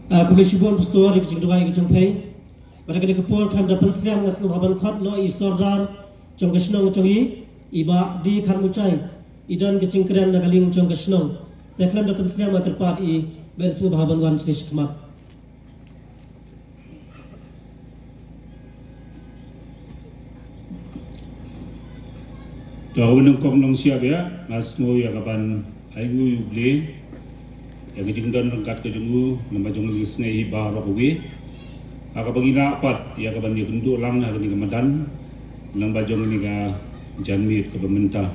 Kebetulan Pastor di kecing doa di kecing pay. Pada kini kepul kami dapat seliam ngasih haban khot lo isordar jong kesnong jongi iba di kan mucai idan kecing keren nagaling jong kesnong. Deklam dapat seliam terpat i bersu haban wan jenis kemat. Tahu nengkong nong siap ya, ngasno ya kapan aigu yuble. Ya kecing dan rengkat ke jenggu, nama jong ngisnei baro kowe. Aka bagina apat, ya kapan dia bentuk lang hari ni kemadan, nama jong ni ka janmit ke pemerintah.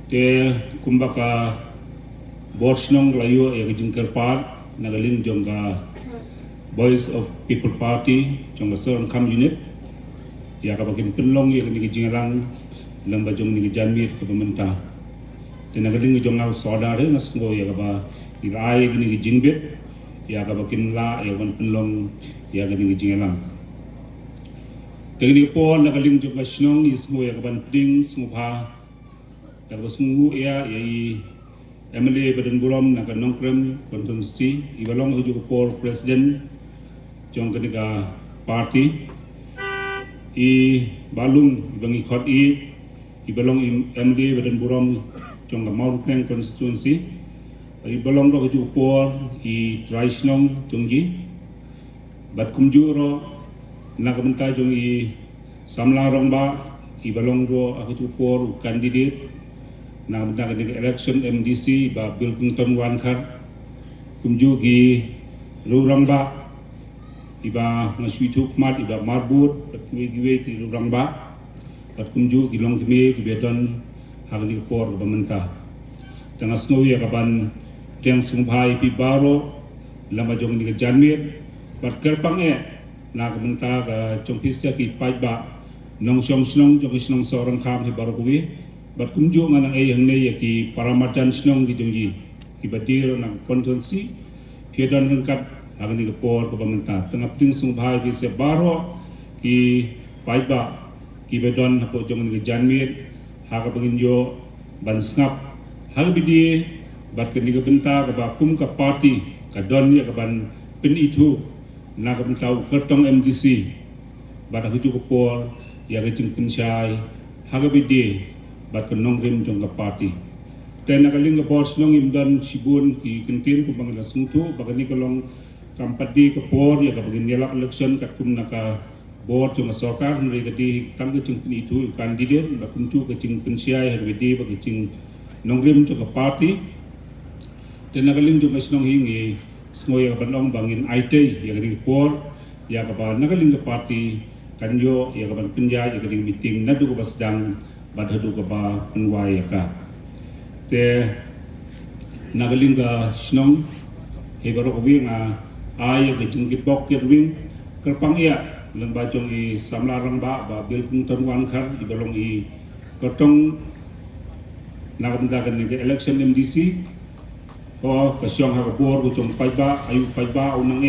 Te kumbaka borsnong layo ya kecing kerpat, nagaling jong ka Voice of People Party, jong ka seorang kam unit. Ya kapan penlong ya kecing jingalang, nama jong ni ka janmit ke pemerintah. Tenagaling jong ngau saudara ngasgo ya kaba irai gini jingbet ya kaba kimla ya wan penlong ya gini jingelang. Tegini pon nagaling jong kasnong isgo ya kaban pring smupa kaba smu ya i MLA Badan Burom naga nongkrem konstitusi ibalong huju por presiden jong keniga party i balung ibangi khot i ibalong MLA Badan Burom trong cái mount plan constituency, bởi belong đó cái chỗ por i traditional trong gì, bát kum ju ro, nak bentar trong i samla rong ba, i belong ro cái chỗ por candidate, nak bentar cái election MDC ba Bill Clinton wan khar, kum ju ki ru rong ba, i ba ngasui thuk mat, i ba marbut, bát giwe ki ru rong ba, bát kum ju ki long kme ki bedon hari ni por ke pemerintah. Tengah snow ya kapan tiang sumpai pi baro lama jong ni ke janmit bat kerpang na pemerintah ke jong pisya ki pai ba nong song snong jong snong seorang kham hi baro kuwi bat kumju nganang yang ne ya ki paramatan snong ki jong ji ki badir na konstitusi piedan lengkap hari ni ke por ke pemerintah. Tengah tiang sumpai ki se baro ki pai ba ki bedon hapo jong ni ke janmit haka penginjo ban snap hal bidi bat ke niga benta ke bakum ke parti ke don ya ke ban pen itu na ke bentau kertong MDC bat huju ke por ya ke jing pensyai haka bidi bat ke nongrim jong ke parti dan nak ling ke bos nong im dan sibun ki kentin ku bangla sungtu bag ni ke long kampadi ke por ya ke bagin yelak election kat kum naka board jong sarkar mereka di tangga jengpin itu kandidat bakuncu ke jeng pensiai hari di bagi jeng nongrim jong parti dan nagaling jong masnong hingi semua yang bandong bangin IT yang di board yang kapan nagaling ke parti kanjo yang kapan penjai yang di meeting nadu ke sedang badhadu ke ba penwai ka te nagaling ke snong hebaro ko winga ay ke jeng kipok kirwing kerpang iya leng bajong i samla rang ba Bill Clinton wan khar i balong i kotong nakabenda kan ni election MDC o kasyong ha kapor ko chong pai ba ayu pai ba unang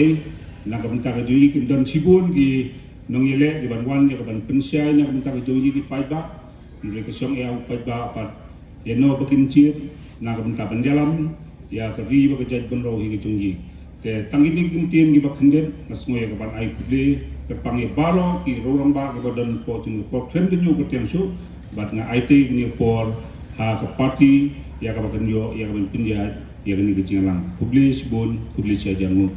nakabenda ka joyi kin don sibun ki nong ile di ban wan ya ban pensyai nakabenda ka joyi ki pai ba ni kasyong au pai ba pat ya no bakin chir nakabenda ban dalam ya ka ri ba ka jaj ban ro hi ki chongyi te tangin ni kintin gi ba khenden nasmo ya ka ban ai kule terpanggil baro ki rorong ba ke badan po tinu po klem denyu ke tiang su bat nga IT ni por ha ke parti ya ka bakan yo ya ka ban pindia ya ni ke jingalang publish bon publish ya jangu